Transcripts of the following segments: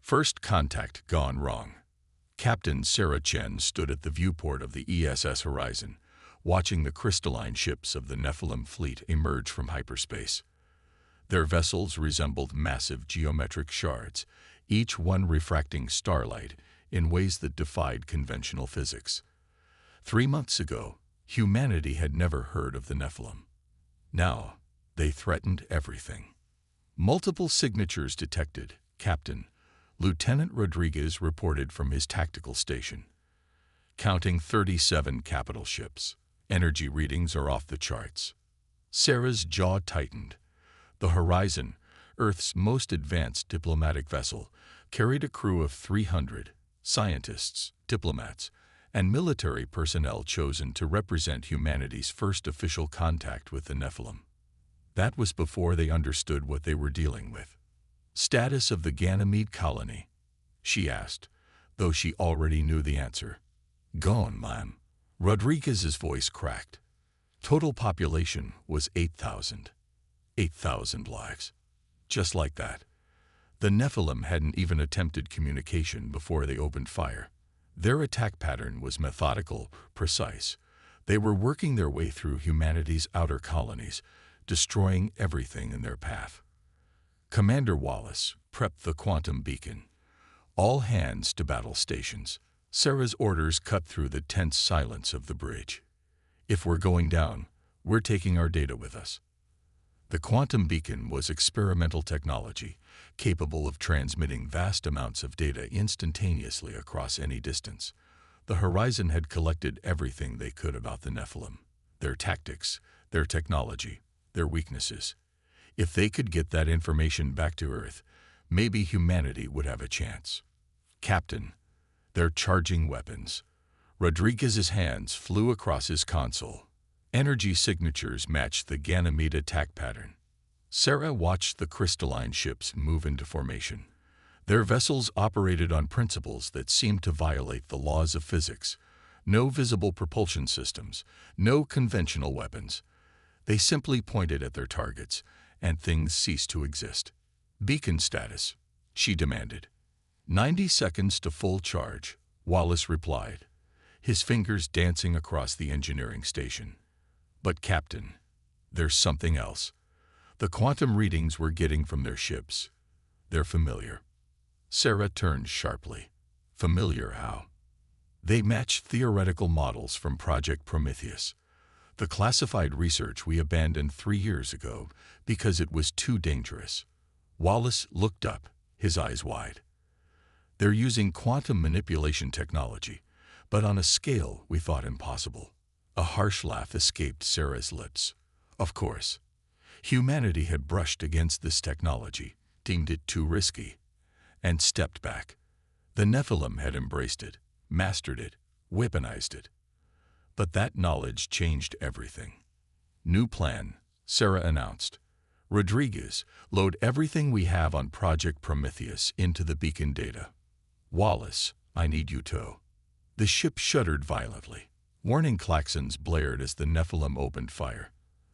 First contact gone wrong. Captain Sarah Chen stood at the viewport of the ESS Horizon, watching the crystalline ships of the Nephilim fleet emerge from hyperspace. Their vessels resembled massive geometric shards, each one refracting starlight in ways that defied conventional physics. 3 months ago, humanity had never heard of the Nephilim. Now, they threatened everything. Multiple signatures detected, Captain. Lieutenant Rodriguez reported from his tactical station. Counting 37 capital ships. Energy readings are off the charts. Sarah's jaw tightened. The Horizon, Earth's most advanced diplomatic vessel, carried a crew of 300 scientists, diplomats, and military personnel chosen to represent humanity's first official contact with the Nephilim. That was before they understood what they were dealing with. Status of the Ganymede colony? She asked, though she already knew the answer. Gone, ma'am. Rodriguez's voice cracked. Total population was 8,000. 8,000 lives. Just like that. The Nephilim hadn't even attempted communication before they opened fire. Their attack pattern was methodical, precise. They were working their way through humanity's outer colonies, destroying everything in their path. Commander Wallace prepped the quantum beacon. All hands to battle stations. Sarah's orders cut through the tense silence of the bridge. If we're going down, we're taking our data with us. The quantum beacon was experimental technology, capable of transmitting vast amounts of data instantaneously across any distance. The Horizon had collected everything they could about the Nephilim, their tactics, their technology, their weaknesses. If they could get that information back to Earth, maybe humanity would have a chance. Captain, they're charging weapons. Rodriguez's hands flew across his console. Energy signatures matched the Ganymede attack pattern. Sarah watched the crystalline ships move into formation. Their vessels operated on principles that seemed to violate the laws of physics. No visible propulsion systems, no conventional weapons. They simply pointed at their targets, and things ceased to exist. Beacon status, she demanded. 90 seconds to full charge, Wallace replied, his fingers dancing across the engineering station. But Captain, there's something else. The quantum readings we're getting from their ships, they're familiar. Sarah turned sharply. Familiar how? They matched theoretical models from Project Prometheus. The classified research we abandoned 3 years ago because it was too dangerous. Wallace looked up, his eyes wide. They're using quantum manipulation technology, but on a scale we thought impossible. A harsh laugh escaped Sarah's lips. Of course. Humanity had brushed against this technology, deemed it too risky, and stepped back. The Nephilim had embraced it, mastered it, weaponized it. But that knowledge changed everything. New plan, Sarah announced. Rodriguez, load everything we have on Project Prometheus into the beacon data. Wallace, I need you to. The ship shuddered violently. Warning klaxons blared as the Nephilim opened fire.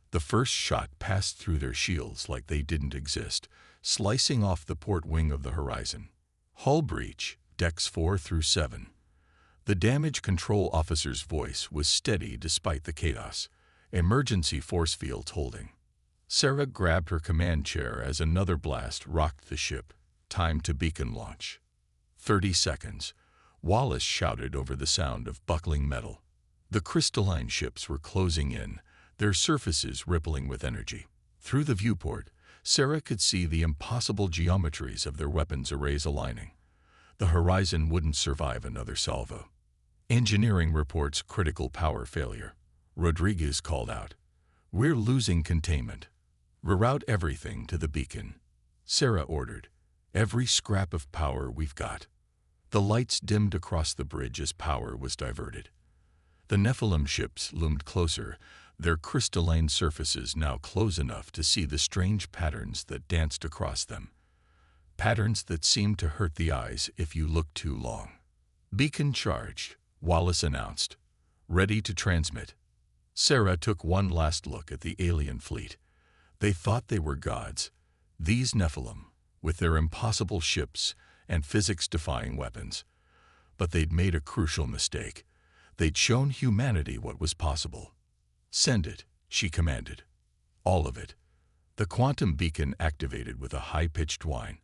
The first shot passed through their shields like they didn't exist, slicing off the port wing of the Horizon. Hull breach, decks 4 through 7. The damage control officer's voice was steady despite the chaos. Emergency force fields holding. Sarah grabbed her command chair as another blast rocked the ship. Time to beacon launch. 30 seconds. Wallace shouted over the sound of buckling metal. The crystalline ships were closing in, their surfaces rippling with energy. Through the viewport, Sarah could see the impossible geometries of their weapons arrays aligning. The Horizon wouldn't survive another salvo. Engineering reports critical power failure. Rodriguez called out. We're losing containment. Reroute everything to the beacon. Sarah ordered. Every scrap of power we've got. The lights dimmed across the bridge as power was diverted. The Nephilim ships loomed closer, their crystalline surfaces now close enough to see the strange patterns that danced across them. Patterns that seemed to hurt the eyes if you looked too long. Beacon charged, Wallace announced. Ready to transmit. Sarah took one last look at the alien fleet. They thought they were gods. These Nephilim, with their impossible ships and physics-defying weapons. But they'd made a crucial mistake. They'd shown humanity what was possible. "Send it," she commanded. "All of it." The quantum beacon activated with a high-pitched whine.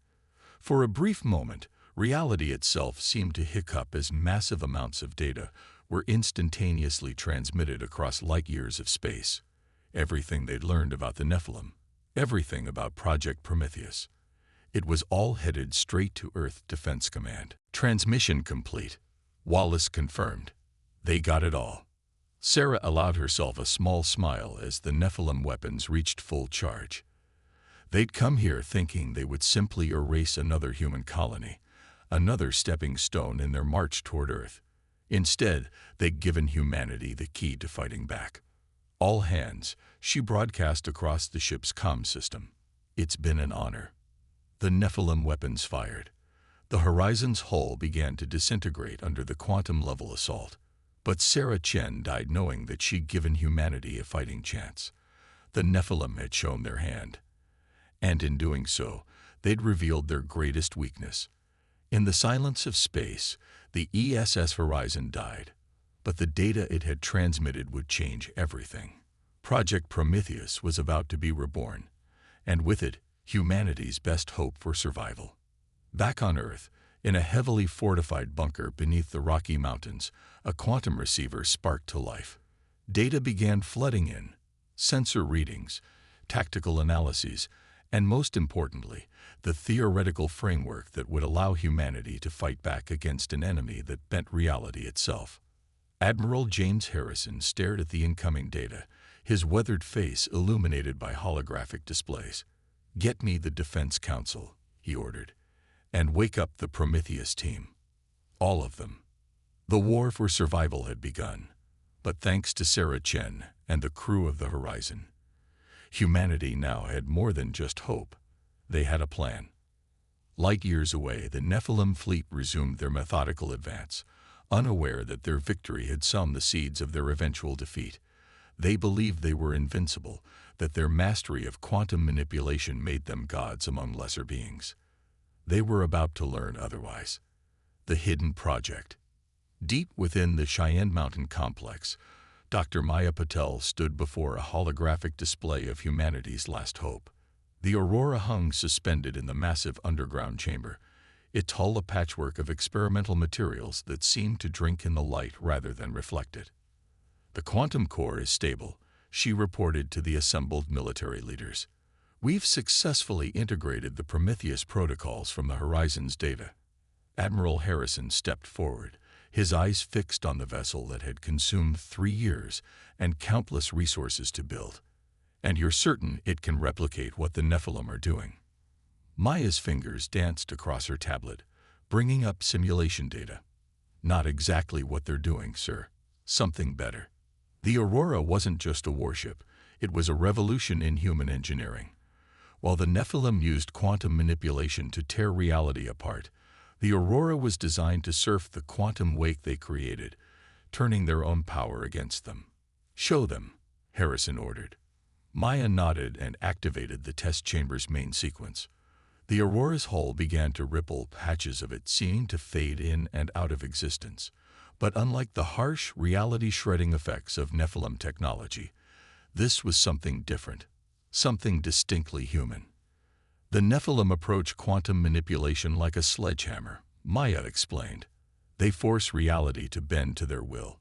For a brief moment, reality itself seemed to hiccup as massive amounts of data were instantaneously transmitted across light-years of space. Everything they'd learned about the Nephilim, everything about Project Prometheus. It was all headed straight to Earth Defense Command. Transmission complete. Wallace confirmed. They got it all. Sarah allowed herself a small smile as the Nephilim weapons reached full charge. They'd come here thinking they would simply erase another human colony, another stepping stone in their march toward Earth. Instead, they'd given humanity the key to fighting back. "All hands," she broadcast across the ship's comm system. "It's been an honor." The Nephilim weapons fired. The Horizon's hull began to disintegrate under the quantum-level assault. But Sarah Chen died knowing that she'd given humanity a fighting chance. The Nephilim had shown their hand. And in doing so, they'd revealed their greatest weakness. In the silence of space, the ESS Horizon died, but the data it had transmitted would change everything. Project Prometheus was about to be reborn, and with it, humanity's best hope for survival. Back on Earth, in a heavily fortified bunker beneath the Rocky Mountains, a quantum receiver sparked to life. Data began flooding in, sensor readings, tactical analyses, and most importantly, the theoretical framework that would allow humanity to fight back against an enemy that bent reality itself. Admiral James Harrison stared at the incoming data, his weathered face illuminated by holographic displays. "Get me the Defense Council," he ordered, "and wake up the Prometheus team. All of them." The war for survival had begun, but thanks to Sarah Chen and the crew of the Horizon, humanity now had more than just hope. They had a plan. Light years away, the Nephilim fleet resumed their methodical advance, unaware that their victory had sown the seeds of their eventual defeat. They believed they were invincible, that their mastery of quantum manipulation made them gods among lesser beings. They were about to learn otherwise. The hidden project. Deep within the Cheyenne Mountain complex, Dr. Maya Patel stood before a holographic display of humanity's last hope. The Aurora hung suspended in the massive underground chamber, its hull a patchwork of experimental materials that seemed to drink in the light rather than reflect it. "The quantum core is stable," she reported to the assembled military leaders. "We've successfully integrated the Prometheus protocols from the Horizon's data." Admiral Harrison stepped forward, his eyes fixed on the vessel that had consumed 3 years and countless resources to build. "And you're certain it can replicate what the Nephilim are doing?" Maya's fingers danced across her tablet, bringing up simulation data. "Not exactly what they're doing, sir. Something better." The Aurora wasn't just a warship, it was a revolution in human engineering. While the Nephilim used quantum manipulation to tear reality apart, the Aurora was designed to surf the quantum wake they created, turning their own power against them. "Show them," Harrison ordered. Maya nodded and activated the test chamber's main sequence. The Aurora's hull began to ripple, patches of it seeming to fade in and out of existence. But unlike the harsh, reality-shredding effects of Nephilim technology, this was something different, something distinctly human. "The Nephilim approach quantum manipulation like a sledgehammer," Maya explained. "They force reality to bend to their will.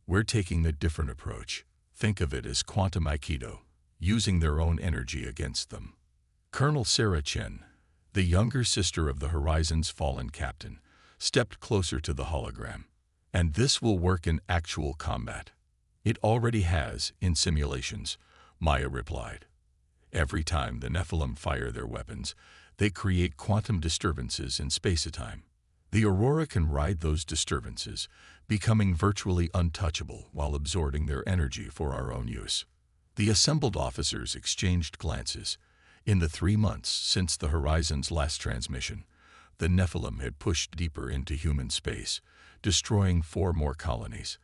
We're taking a different approach. Think of it as quantum aikido, using their own energy against them." Colonel Sarah Chen, the younger sister of the Horizon's fallen captain, stepped closer to the hologram. "And this will work in actual combat." "It already has, in simulations," Maya replied. "Every time the Nephilim fire their weapons, they create quantum disturbances in space-time. The Aurora can ride those disturbances, becoming virtually untouchable while absorbing their energy for our own use." The assembled officers exchanged glances. In the 3 months since the Horizon's last transmission, the Nephilim had pushed deeper into human space, destroying 4 more colonies.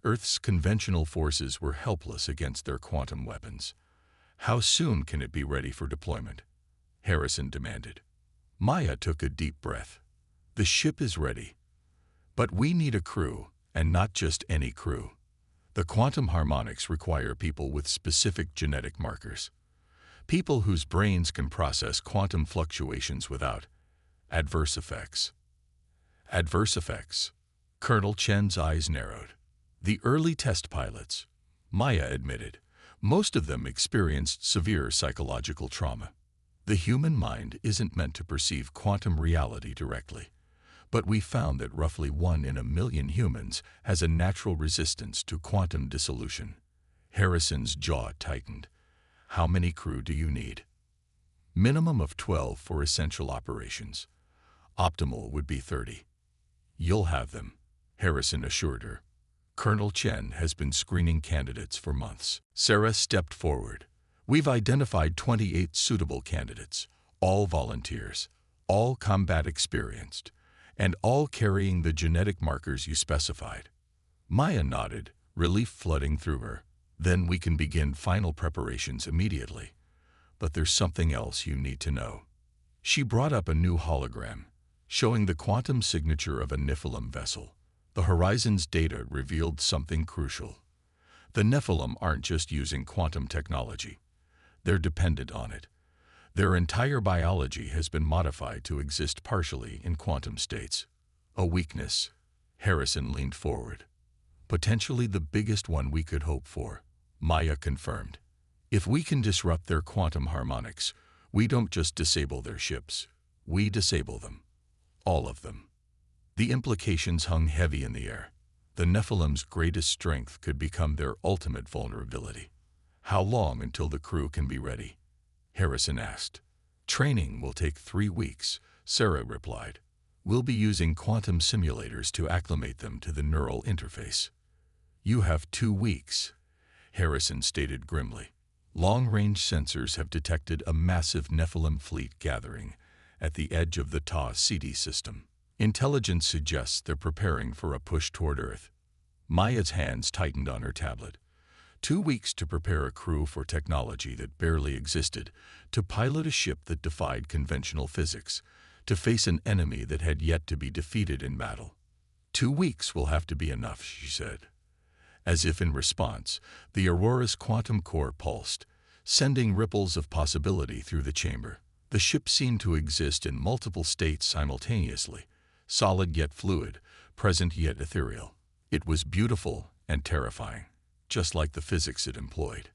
Earth's conventional forces were helpless against their quantum weapons. "How soon can it be ready for deployment?" Harrison demanded. Maya took a deep breath. The ship is ready. But we need a crew, and not just any crew. The quantum harmonics require people with specific genetic markers. People whose brains can process quantum fluctuations without adverse effects. Adverse effects. Colonel Chen's eyes narrowed. The early test pilots, Maya admitted, most of them experienced severe psychological trauma. The human mind isn't meant to perceive quantum reality directly, but we found that roughly 1 in a million humans has a natural resistance to quantum dissolution. Harrison's jaw tightened. How many crew do you need? Minimum of 12 for essential operations. Optimal would be 30. You'll have them, Harrison assured her. Colonel Chen has been screening candidates for months. Sarah stepped forward. We've identified 28 suitable candidates, all volunteers, all combat experienced, and all carrying the genetic markers you specified. Maya nodded, relief flooding through her. Then we can begin final preparations immediately. But there's something else you need to know. She brought up a new hologram, showing the quantum signature of a Nephilim vessel. The Horizon's data revealed something crucial. The Nephilim aren't just using quantum technology. They're dependent on it. Their entire biology has been modified to exist partially in quantum states. A weakness. Harrison leaned forward. Potentially the biggest one we could hope for, Maya confirmed. If we can disrupt their quantum harmonics, we don't just disable their ships. We disable them. All of them. The implications hung heavy in the air. The Nephilim's greatest strength could become their ultimate vulnerability. How long until the crew can be ready? Harrison asked. Training will take 3 weeks, Sarah replied. We'll be using quantum simulators to acclimate them to the neural interface. You have 2 weeks, Harrison stated grimly. Long-range sensors have detected a massive Nephilim fleet gathering at the edge of the Ta-CD system. Intelligence suggests they're preparing for a push toward Earth. Maya's hands tightened on her tablet. 2 weeks to prepare a crew for technology that barely existed, to pilot a ship that defied conventional physics, to face an enemy that had yet to be defeated in battle. 2 weeks will have to be enough, she said. As if in response, the Aurora's quantum core pulsed, sending ripples of possibility through the chamber. The ship seemed to exist in multiple states simultaneously, solid yet fluid, present yet ethereal. It was beautiful and terrifying, just like the physics it employed.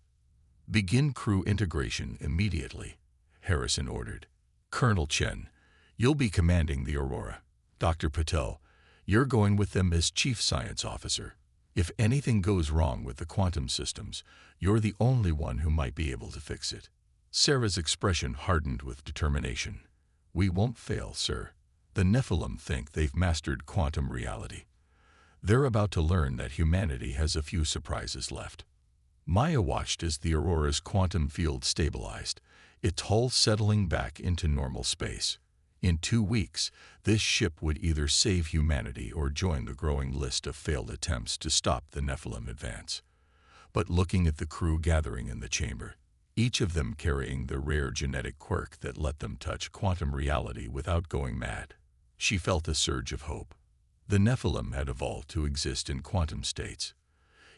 Begin crew integration immediately, Harrison ordered. Colonel Chen, you'll be commanding the Aurora. Dr. Patel, you're going with them as Chief Science Officer. If anything goes wrong with the quantum systems, you're the only one who might be able to fix it. Sarah's expression hardened with determination. We won't fail, sir. The Nephilim think they've mastered quantum reality. They're about to learn that humanity has a few surprises left. Maya watched as the Aurora's quantum field stabilized, its hull settling back into normal space. In 2 weeks, this ship would either save humanity or join the growing list of failed attempts to stop the Nephilim advance. But looking at the crew gathering in the chamber, each of them carrying the rare genetic quirk that let them touch quantum reality without going mad, she felt a surge of hope. The Nephilim had evolved to exist in quantum states.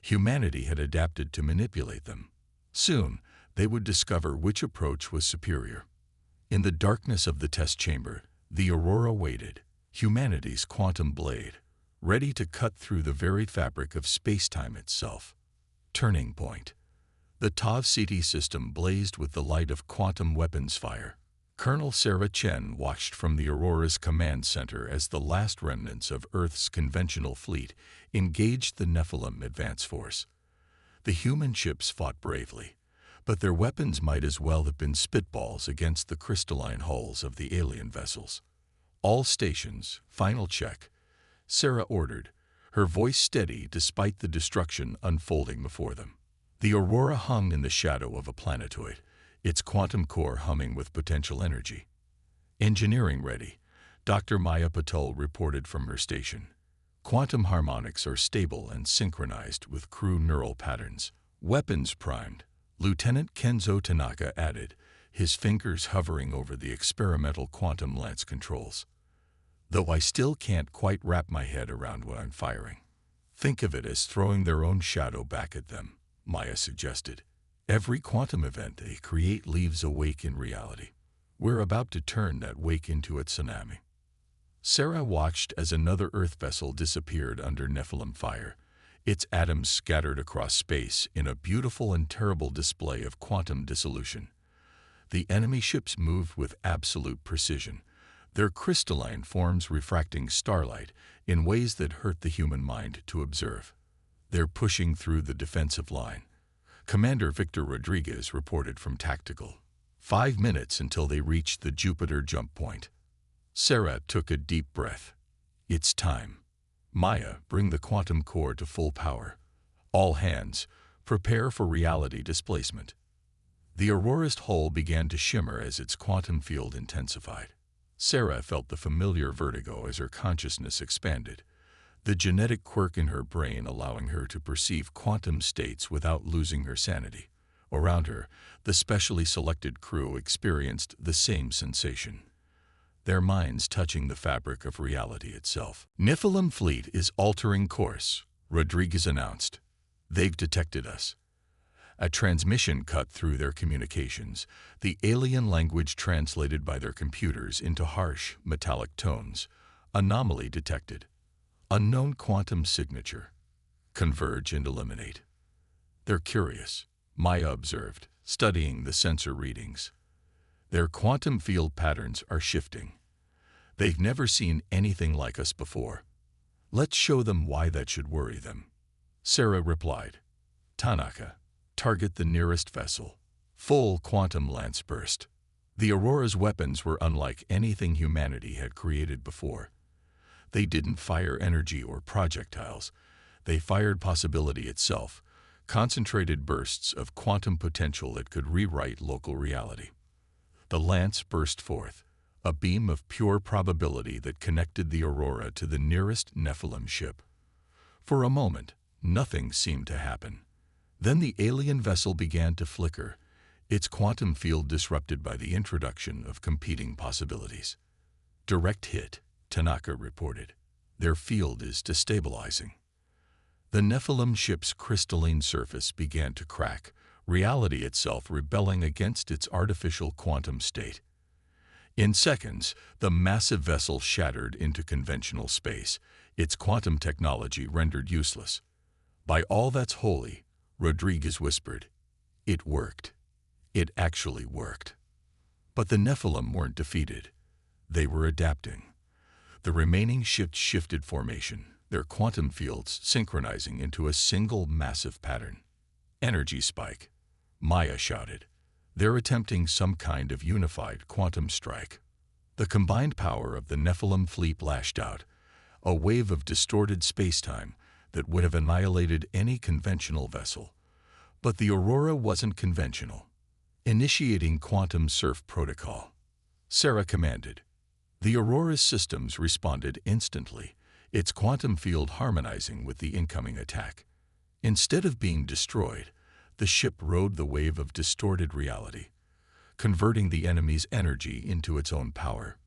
Humanity had adapted to manipulate them. Soon, they would discover which approach was superior. In the darkness of the test chamber, the Aurora waited, humanity's quantum blade, ready to cut through the very fabric of space-time itself. Turning point. The Ta-CD system blazed with the light of quantum weapons fire. Colonel Sarah Chen watched from the Aurora's command center as the last remnants of Earth's conventional fleet engaged the Nephilim advance force. The human ships fought bravely, but their weapons might as well have been spitballs against the crystalline hulls of the alien vessels. All stations, final check, Sarah ordered, her voice steady despite the destruction unfolding before them. The Aurora hung in the shadow of a planetoid, its quantum core humming with potential energy. Engineering ready, Dr. Maya Patel reported from her station. Quantum harmonics are stable and synchronized with crew neural patterns. Weapons primed, Lieutenant Kenzo Tanaka added, his fingers hovering over the experimental quantum lance controls. though I still can't quite wrap my head around what I'm firing. Think of it as throwing their own shadow back at them, Maya suggested. Every quantum event they create leaves a wake in reality. We're about to turn that wake into a tsunami. Sarah watched as another Earth vessel disappeared under Nephilim fire, its atoms scattered across space in a beautiful and terrible display of quantum dissolution. The enemy ships moved with absolute precision, their crystalline forms refracting starlight in ways that hurt the human mind to observe. They're pushing through the defensive line, Commander Victor Rodriguez reported from Tactical. 5 minutes until they reached the Jupiter jump point. Sarah took a deep breath. It's time. Maya, bring the quantum core to full power. All hands, prepare for reality displacement. The Aurora's hull began to shimmer as its quantum field intensified. Sarah felt the familiar vertigo as her consciousness expanded, the genetic quirk in her brain allowing her to perceive quantum states without losing her sanity. Around her, the specially selected crew experienced the same sensation, their minds touching the fabric of reality itself. Nephilim fleet is altering course, Rodriguez announced. They've detected us. A transmission cut through their communications, the alien language translated by their computers into harsh, metallic tones. Anomaly detected. Unknown quantum signature. Converge and eliminate. They're curious, Maya observed, studying the sensor readings. Their quantum field patterns are shifting. They've never seen anything like us before. Let's show them why that should worry them. Sarah replied. Tanaka, target the nearest vessel. Full quantum lance burst. The Aurora's weapons were unlike anything humanity had created before. They didn't fire energy or projectiles. They fired possibility itself, concentrated bursts of quantum potential that could rewrite local reality. The lance burst forth, a beam of pure probability that connected the Aurora to the nearest Nephilim ship. For a moment, nothing seemed to happen. Then the alien vessel began to flicker, its quantum field disrupted by the introduction of competing possibilities. Direct hit, Tanaka reported. Their field is destabilizing. The Nephilim ship's crystalline surface began to crack, reality itself rebelling against its artificial quantum state. In seconds, the massive vessel shattered into conventional space, its quantum technology rendered useless. By all that's holy, Rodriguez whispered, it worked. It actually worked. But the Nephilim weren't defeated. They were adapting. The remaining ships shifted formation, their quantum fields synchronizing into a single massive pattern. Energy spike, Maya shouted. They're attempting some kind of unified quantum strike. The combined power of the Nephilim fleet lashed out, a wave of distorted spacetime that would have annihilated any conventional vessel. But the Aurora wasn't conventional. Initiating quantum surf protocol, Sarah commanded. The Aurora's systems responded instantly, its quantum field harmonizing with the incoming attack. Instead of being destroyed, the ship rode the wave of distorted reality, converting the enemy's energy into its own power.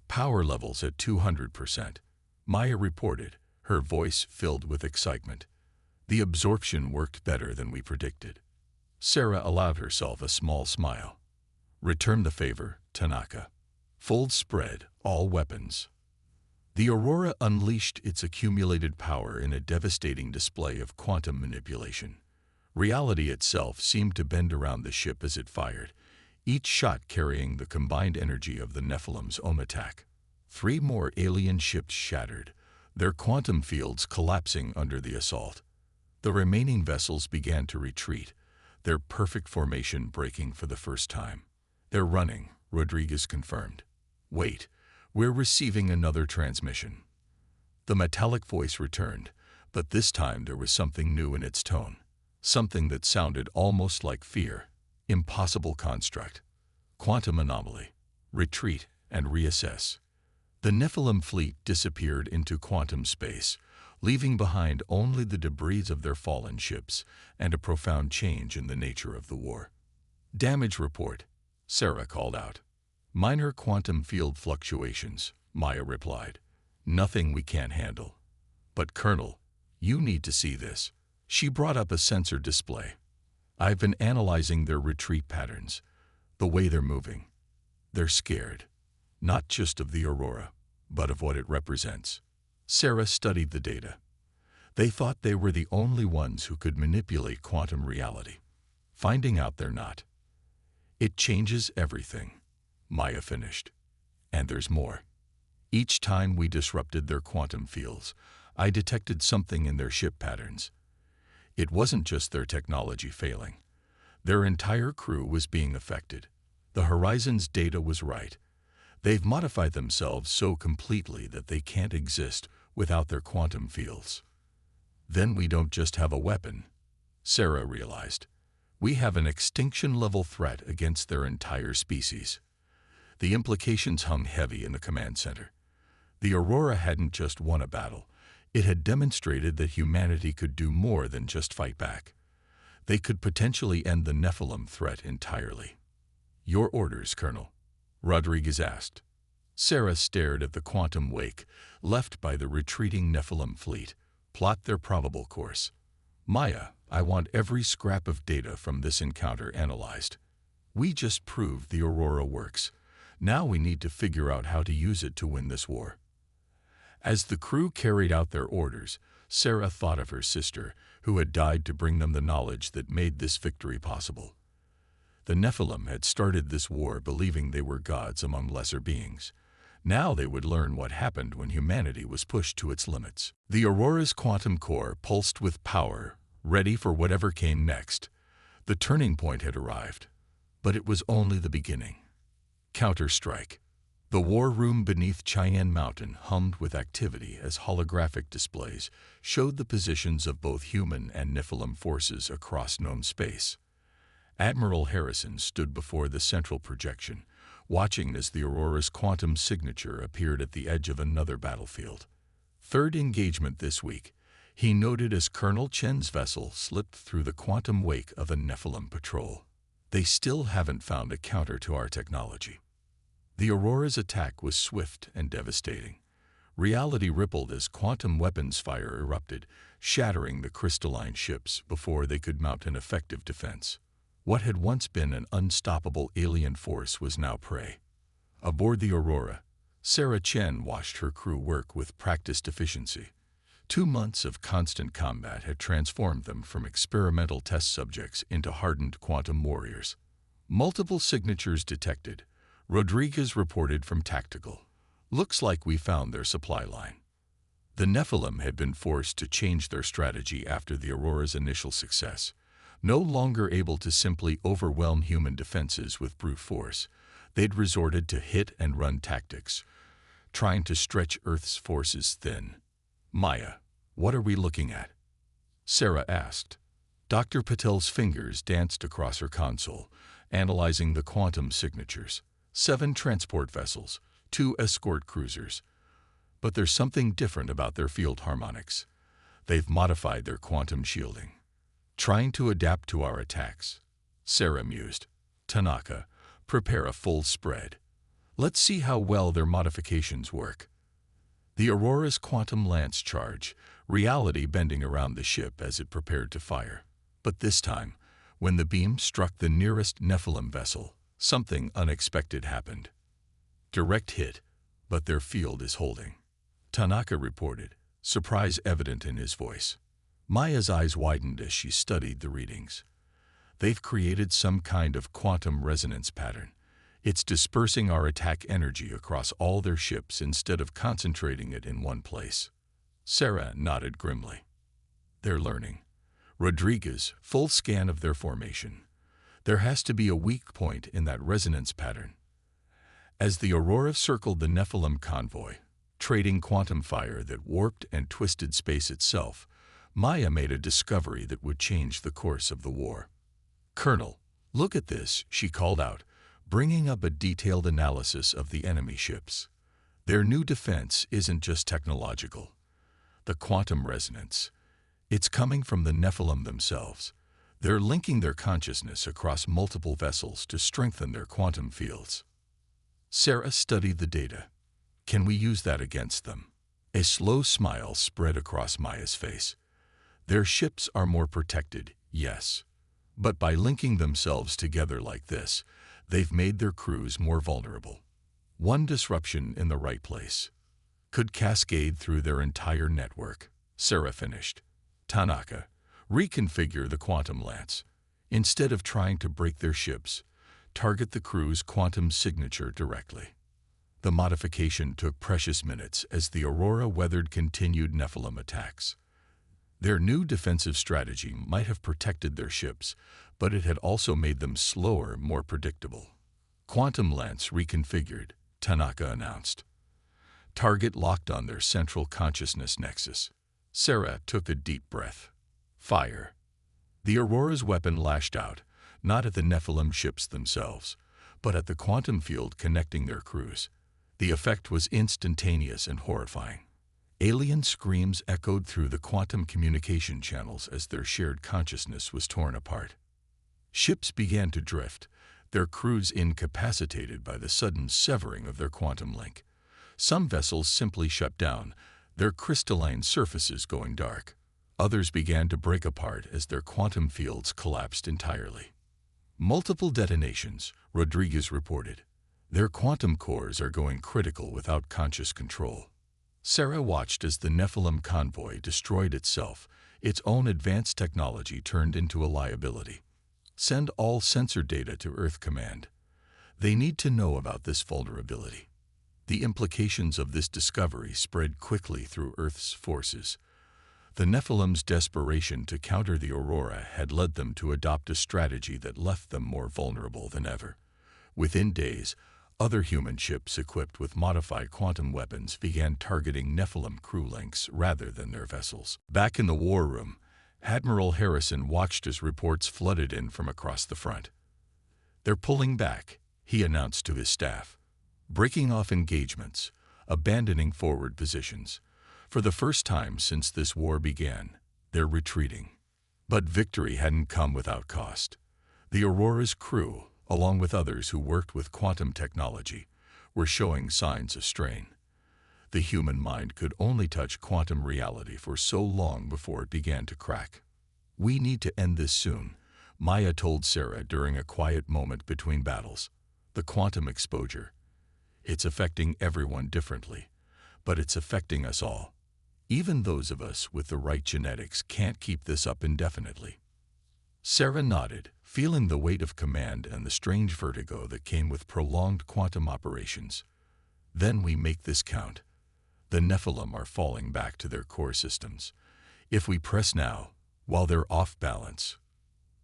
Power levels at 200%, Maya reported, her voice filled with excitement. The absorption worked better than we predicted. Sarah allowed herself a small smile. Return the favor, Tanaka. Fold spread, all weapons. The Aurora unleashed its accumulated power in a devastating display of quantum manipulation. Reality itself seemed to bend around the ship as it fired, each shot carrying the combined energy of the Nephilim's own attack. 3 more alien ships shattered, their quantum fields collapsing under the assault. The remaining vessels began to retreat, their perfect formation breaking for the first time. They're running, Rodriguez confirmed. Wait, we're receiving another transmission. The metallic voice returned, but this time there was something new in its tone. Something that sounded almost like fear. Impossible construct. Quantum anomaly. Retreat and reassess. The Nephilim fleet disappeared into quantum space, leaving behind only the debris of their fallen ships and a profound change in the nature of the war. Damage report, Sarah called out. Minor quantum field fluctuations, Maya replied. Nothing we can't handle. But Colonel, you need to see this. She brought up a sensor display. I've been analyzing their retreat patterns, the way they're moving. They're scared, not just of the Aurora, but of what it represents. Sarah studied the data. They thought they were the only ones who could manipulate quantum reality. Finding out they're not. It changes everything, Maya finished. And there's more. Each time we disrupted their quantum fields, I detected something in their ship patterns. It wasn't just their technology failing. Their entire crew was being affected. The Horizon's data was right. They've modified themselves so completely that they can't exist without their quantum fields. Then we don't just have a weapon, Sarah realized. We have an extinction-level threat against their entire species. The implications hung heavy in the command center. The Aurora hadn't just won a battle. It had demonstrated that humanity could do more than just fight back. They could potentially end the Nephilim threat entirely. Your orders, Colonel, Rodriguez asked. Sarah stared at the quantum wake left by the retreating Nephilim fleet. Plot their probable course. Maya, I want every scrap of data from this encounter analyzed. We just proved the Aurora works. Now we need to figure out how to use it to win this war. As the crew carried out their orders, Sarah thought of her sister, who had died to bring them the knowledge that made this victory possible. The Nephilim had started this war believing they were gods among lesser beings. Now they would learn what happened when humanity was pushed to its limits. The Aurora's quantum core pulsed with power, ready for whatever came next. The turning point had arrived, but it was only the beginning. Counter-strike. The war room beneath Cheyenne Mountain hummed with activity as holographic displays showed the positions of both human and Nephilim forces across known space. Admiral Harrison stood before the central projection, watching as the Aurora's quantum signature appeared at the edge of another battlefield. Third engagement this week, he noted as Colonel Chen's vessel slipped through the quantum wake of a Nephilim patrol. They still haven't found a counter to our technology. The Aurora's attack was swift and devastating. Reality rippled as quantum weapons fire erupted, shattering the crystalline ships before they could mount an effective defense. What had once been an unstoppable alien force was now prey. Aboard the Aurora, Sarah Chen watched her crew work with practiced efficiency. 2 months of constant combat had transformed them from experimental test subjects into hardened quantum warriors. Multiple signatures detected. Rodriguez reported from Tactical. Looks like we found their supply line. The Nephilim had been forced to change their strategy after the Aurora's initial success. No longer able to simply overwhelm human defenses with brute force, they'd resorted to hit-and-run tactics, trying to stretch Earth's forces thin. Maya, what are we looking at? Sarah asked. Dr. Patel's fingers danced across her console, analyzing the quantum signatures. 7 transport vessels, 2 escort cruisers. But there's something different about their field harmonics. They've modified their quantum shielding, trying to adapt to our attacks. Sarah mused. Tanaka, prepare a full spread. Let's see how well their modifications work. The Aurora's quantum lance charge, reality bending around the ship as it prepared to fire. But this time, when the beam struck the nearest Nephilim vessel, something unexpected happened. Direct hit, but their field is holding. Tanaka reported, surprise evident in his voice. Maya's eyes widened as she studied the readings. They've created some kind of quantum resonance pattern. It's dispersing our attack energy across all their ships instead of concentrating it in one place. Sarah nodded grimly. They're learning. Rodriguez, full scan of their formation. There has to be a weak point in that resonance pattern. As the Aurora circled the Nephilim convoy, trading quantum fire that warped and twisted space itself, Maya made a discovery that would change the course of the war. Colonel, look at this, she called out, bringing up a detailed analysis of the enemy ships. Their new defense isn't just technological. The quantum resonance. It's coming from the Nephilim themselves. They're linking their consciousness across multiple vessels to strengthen their quantum fields. Sarah studied the data. Can we use that against them? A slow smile spread across Maya's face. Their ships are more protected, yes. But by linking themselves together like this, they've made their crews more vulnerable. One disruption in the right place could cascade through their entire network. Sarah finished. Tanaka, reconfigure the quantum lance. Instead of trying to break their ships, target the crew's quantum signature directly. The modification took precious minutes as the Aurora weathered continued Nephilim attacks. Their new defensive strategy might have protected their ships, but it had also made them slower, more predictable. Quantum lance reconfigured, Tanaka announced. Target locked on their central consciousness nexus. Sarah took a deep breath. Fire. The Aurora's weapon lashed out, not at the Nephilim ships themselves, but at the quantum field connecting their crews. The effect was instantaneous and horrifying. Alien screams echoed through the quantum communication channels as their shared consciousness was torn apart. Ships began to drift, their crews incapacitated by the sudden severing of their quantum link. Some vessels simply shut down, their crystalline surfaces going dark. Others began to break apart as their quantum fields collapsed entirely. Multiple detonations, Rodriguez reported. Their quantum cores are going critical without conscious control. Sarah watched as the Nephilim convoy destroyed itself, its own advanced technology turned into a liability. Send all sensor data to Earth Command. They need to know about this vulnerability. The implications of this discovery spread quickly through Earth's forces. The Nephilim's desperation to counter the Aurora had led them to adopt a strategy that left them more vulnerable than ever. Within days, other human ships equipped with modified quantum weapons began targeting Nephilim crew links rather than their vessels. Back in the war room, Admiral Harrison watched as reports flooded in from across the front. "They're pulling back," he announced to his staff. "Breaking off engagements, abandoning forward positions. For the first time since this war began, they're retreating." But victory hadn't come without cost. The Aurora's crew, along with others who worked with quantum technology, were showing signs of strain. The human mind could only touch quantum reality for so long before it began to crack. "We need to end this soon," Maya told Sarah during a quiet moment between battles. "The quantum exposure. It's affecting everyone differently, but it's affecting us all. Even those of us with the right genetics can't keep this up indefinitely." Sarah nodded, feeling the weight of command and the strange vertigo that came with prolonged quantum operations. "Then we make this count. The Nephilim are falling back to their core systems. If we press now, while they're off balance,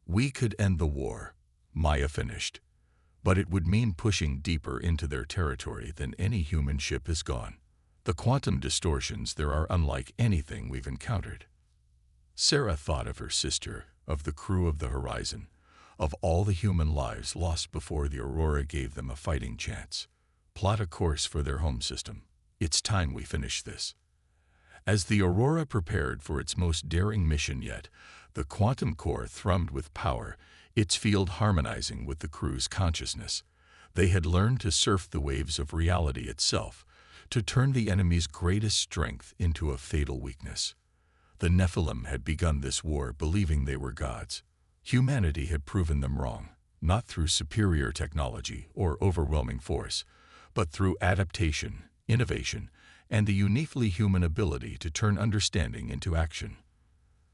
we could end the war," Maya finished. "But it would mean pushing deeper into their territory than any human ship has gone. The quantum distortions there are unlike anything we've encountered." Sarah thought of her sister, of the crew of the Horizon, of all the human lives lost before the Aurora gave them a fighting chance. Plot a course for their home system. It's time we finish this. As the Aurora prepared for its most daring mission yet, the quantum core thrummed with power, its field harmonizing with the crew's consciousness. They had learned to surf the waves of reality itself, to turn the enemy's greatest strength into a fatal weakness. The Nephilim had begun this war believing they were gods. Humanity had proven them wrong, not through superior technology or overwhelming force, but through adaptation, innovation, and the uniquely human ability to turn understanding into action.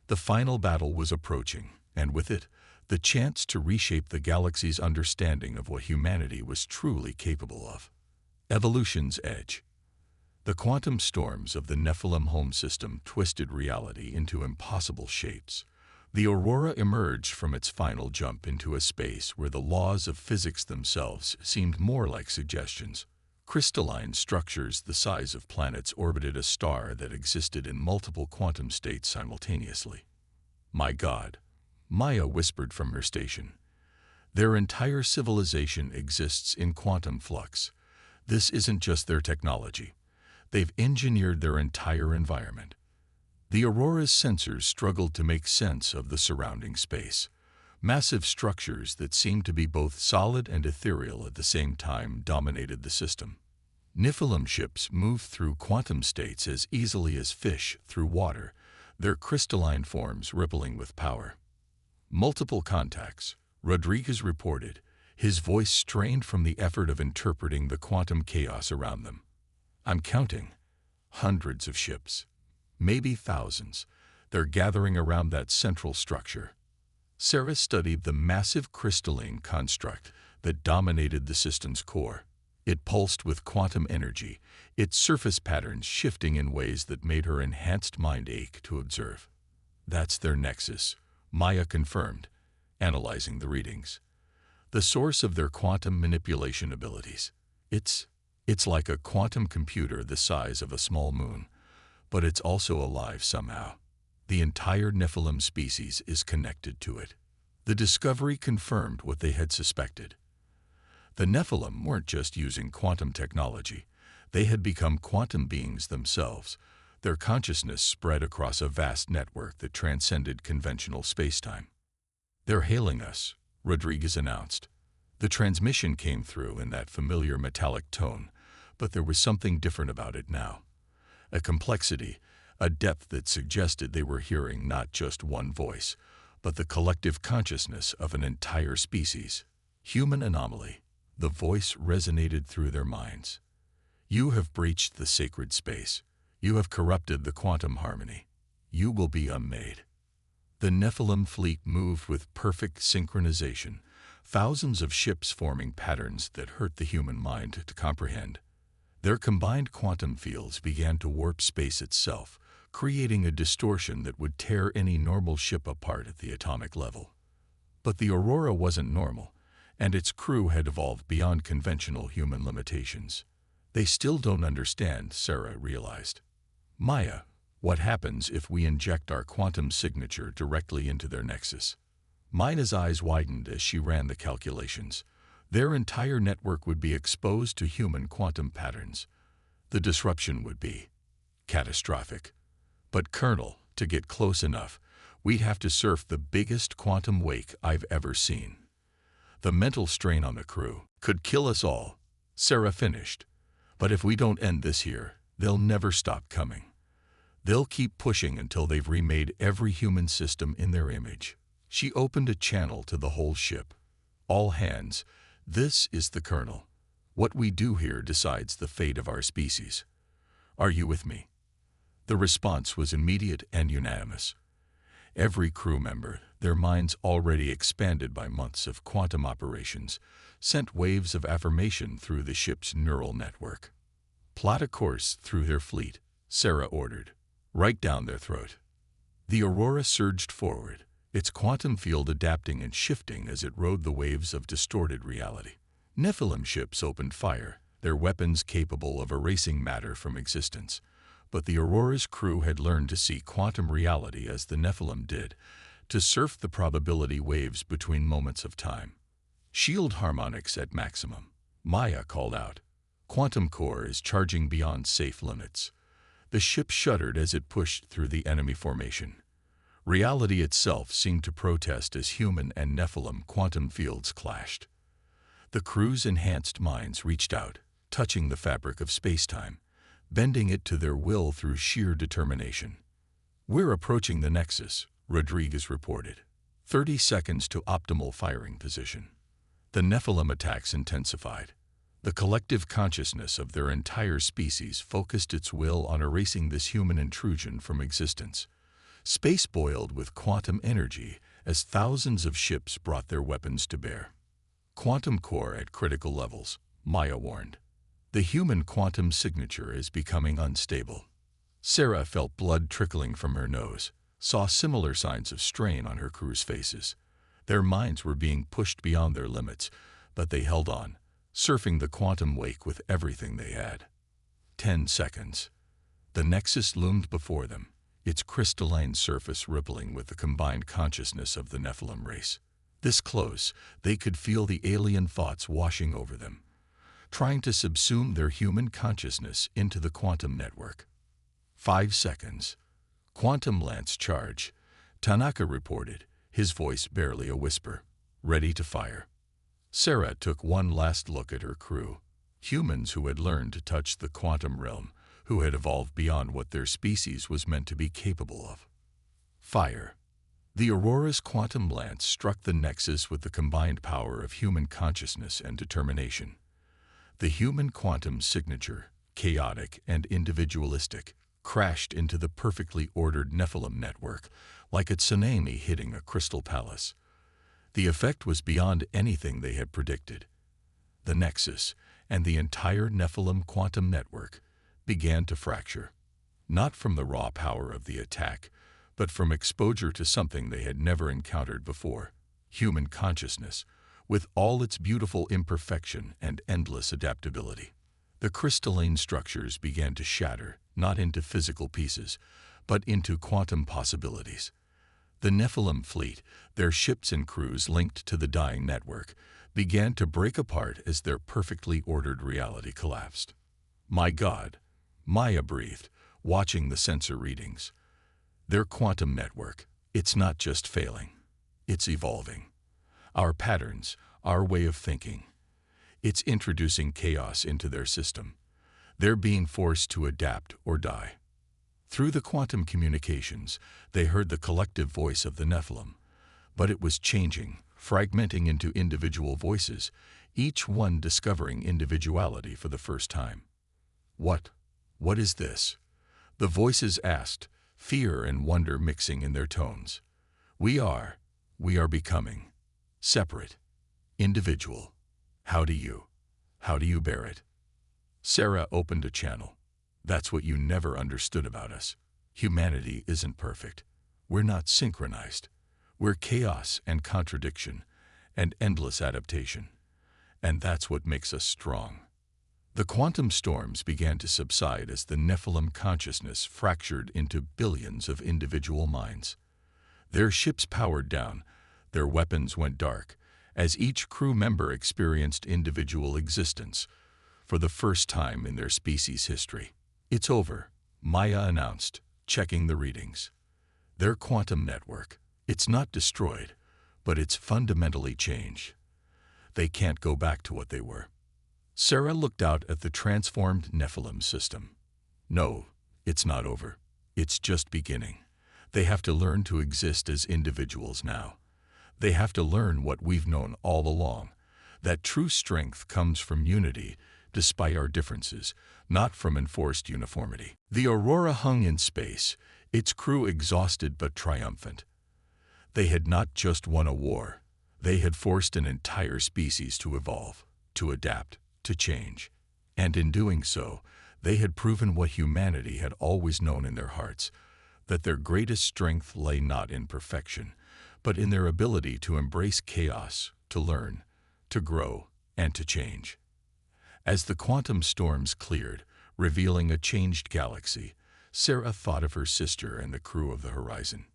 The final battle was approaching, and with it, the chance to reshape the galaxy's understanding of what humanity was truly capable of. Evolution's edge. The quantum storms of the Nephilim home system twisted reality into impossible shapes. The Aurora emerged from its final jump into a space where the laws of physics themselves seemed more like suggestions. Crystalline structures the size of planets orbited a star that existed in multiple quantum states simultaneously. "My God," Maya whispered from her station. "Their entire civilization exists in quantum flux. This isn't just their technology. They've engineered their entire environment." The Aurora's sensors struggled to make sense of the surrounding space. Massive structures that seemed to be both solid and ethereal at the same time dominated the system. Nephilim ships move through quantum states as easily as fish through water, their crystalline forms rippling with power. Multiple contacts, Rodriguez reported, his voice strained from the effort of interpreting the quantum chaos around them. I'm counting. Hundreds of ships. Maybe thousands. They're gathering around that central structure. Sarah studied the massive crystalline construct that dominated the system's core. It pulsed with quantum energy, its surface patterns shifting in ways that made her enhanced mind ache to observe. That's their Nexus, Maya confirmed, analyzing the readings. The source of their quantum manipulation abilities. It's like a quantum computer the size of a small moon, but it's also alive somehow. The entire Nephilim species is connected to it. The discovery confirmed what they had suspected. The Nephilim weren't just using quantum technology. They had become quantum beings themselves. Their consciousness spread across a vast network that transcended conventional spacetime. They're hailing us, Rodriguez announced. The transmission came through in that familiar metallic tone, but there was something different about it now. A complexity, a depth that suggested they were hearing not just one voice, but the collective consciousness of an entire species. Human anomaly. The voice resonated through their minds. You have breached the sacred space. You have corrupted the quantum harmony. You will be unmade. The Nephilim fleet moved with perfect synchronization, thousands of ships forming patterns that hurt the human mind to comprehend. Their combined quantum fields began to warp space itself, creating a distortion that would tear any normal ship apart at the atomic level. But the Aurora wasn't normal, and its crew had evolved beyond conventional human limitations. They still don't understand, Sarah realized. Maya, what happens if we inject our quantum signature directly into their Nexus? Maya's eyes widened as she ran the calculations. Their entire network would be exposed to human quantum patterns. The disruption would be catastrophic. But Colonel, to get close enough, we'd have to surf the biggest quantum wake I've ever seen. The mental strain on the crew could kill us all, Sarah finished. But if we don't end this here, they'll never stop coming. They'll keep pushing until they've remade every human system in their image. She opened a channel to the whole ship. All hands, this is the Colonel. What we do here decides the fate of our species. Are you with me? The response was immediate and unanimous. Every crew member, their minds already expanded by months of quantum operations, sent waves of affirmation through the ship's neural network. Plot a course through their fleet, Sarah ordered. Right down their throat. The Aurora surged forward, its quantum field adapting and shifting as it rode the waves of distorted reality. Nephilim ships opened fire, their weapons capable of erasing matter from existence. But the Aurora's crew had learned to see quantum reality as the Nephilim did, to surf the probability waves between moments of time. Shield harmonics at maximum, Maya called out. Quantum core is charging beyond safe limits. The ship shuddered as it pushed through the enemy formation. Reality itself seemed to protest as human and Nephilim quantum fields clashed. The crew's enhanced minds reached out, touching the fabric of spacetime, bending it to their will through sheer determination. We're approaching the Nexus, Rodriguez reported. 30 seconds to optimal firing position. The Nephilim attacks intensified. The collective consciousness of their entire species focused its will on erasing this human intrusion from existence. Space boiled with quantum energy as thousands of ships brought their weapons to bear. Quantum core at critical levels, Maya warned. The human quantum signature is becoming unstable. Sarah felt blood trickling from her nose, saw similar signs of strain on her crew's faces. Their minds were being pushed beyond their limits, but they held on, surfing the quantum wake with everything they had. 10 seconds. The Nexus loomed before them, its crystalline surface rippling with the combined consciousness of the Nephilim race. This close, they could feel the alien thoughts washing over them, trying to subsume their human consciousness into the quantum network. 5 seconds. Quantum lance charge, Tanaka reported, his voice barely a whisper. Ready to fire. Sarah took one last look at her crew. Humans who had learned to touch the quantum realm, who had evolved beyond what their species was meant to be capable of. Fire. The Aurora's quantum lance struck the Nexus with the combined power of human consciousness and determination. The human quantum signature, chaotic and individualistic, crashed into the perfectly ordered Nephilim network like a tsunami hitting a crystal palace. The effect was beyond anything they had predicted. The Nexus and the entire Nephilim quantum network began to fracture, not from the raw power of the attack, but from exposure to something they had never encountered before: human consciousness, with all its beautiful imperfection and endless adaptability. The crystalline structures began to shatter, not into physical pieces, but into quantum possibilities. The Nephilim fleet, their ships and crews linked to the dying network, began to break apart as their perfectly ordered reality collapsed. "My God," Maya breathed, watching the sensor readings. "Their quantum network, it's not just failing, it's evolving. Our patterns, our way of thinking, it's introducing chaos into their system. They're being forced to adapt or die." Through the quantum communications, they heard the collective voice of the Nephilim, but it was changing, fragmenting into individual voices, each one discovering individuality for the first time. What is this?" the voices asked, fear and wonder mixing in their tones. We are becoming separate, individual. How do you bear it?" Sarah opened a channel. "That's what you never understood about us. Humanity isn't perfect. We're not synchronized. We're chaos and contradiction and endless adaptation. And that's what makes us strong." The quantum storms began to subside as the Nephilim consciousness fractured into billions of individual minds. Their ships powered down, their weapons went dark, as each crew member experienced individual existence for the first time in their species' history. "It's over," Maya announced, checking the readings. "Their quantum network, it's not destroyed, but it's fundamentally changed. They can't go back to what they were." Sarah looked out at the transformed Nephilim system. "No, it's not over. It's just beginning. They have to learn to exist as individuals now. They have to learn what we've known all along, that true strength comes from unity, despite our differences, not from enforced uniformity." The Aurora hung in space, its crew exhausted but triumphant. They had not just won a war. They had forced an entire species to evolve, to adapt, to change. And in doing so, they had proven what humanity had always known in their hearts, that their greatest strength lay not in perfection, but in their ability to embrace chaos, to learn, to grow, and to change. As the quantum storms cleared, revealing a changed galaxy, Sarah thought of her sister and the crew of the Horizon.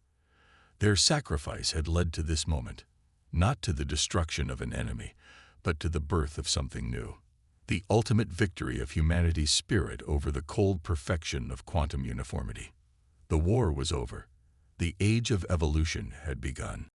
Their sacrifice had led to this moment, not to the destruction of an enemy, but to the birth of something new. The ultimate victory of humanity's spirit over the cold perfection of quantum uniformity. The war was over. The age of evolution had begun.